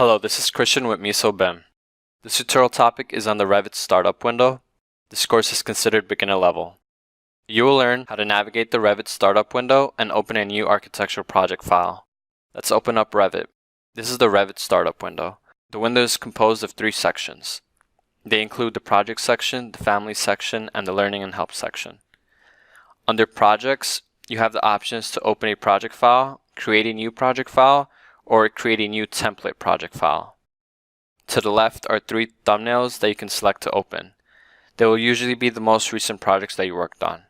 Hello, this is Christian with MISO BIM. This tutorial topic is on the Revit Start Up window. This course is considered beginner level. You will learn how to navigate the Revit Start Up window and open a new architectural project file. Let's open up Revit. This is the Revit Start Up window. The window is composed of 3 sections. They include the Project section, the Family section, and the Learning and Help section. Under Projects, you have the options to open a project file, create a new project file, or create a new template project file. To the left are 3 thumbnails that you can select to open. They will usually be the most recent projects that you worked on.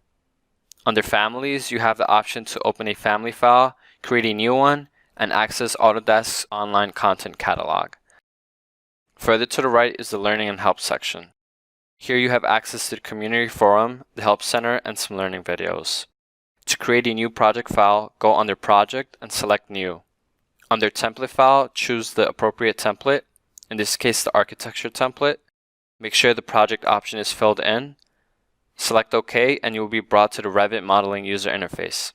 Under Families, you have the option to open a family file, create a new one, and access Autodesk's online content catalog. Further to the right is the Learning and Help section. Here you have access to the community forum, the Help Center, and some learning videos. To create a new project file, go under Project and select New. Under Template file, choose the appropriate template, in this case the architecture template. Make sure the project option is filled in. Select OK and you will be brought to the Revit modeling user interface.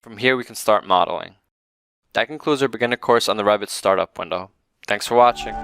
From here we can start modeling. That concludes our beginner course on the Revit Startup window. Thanks for watching.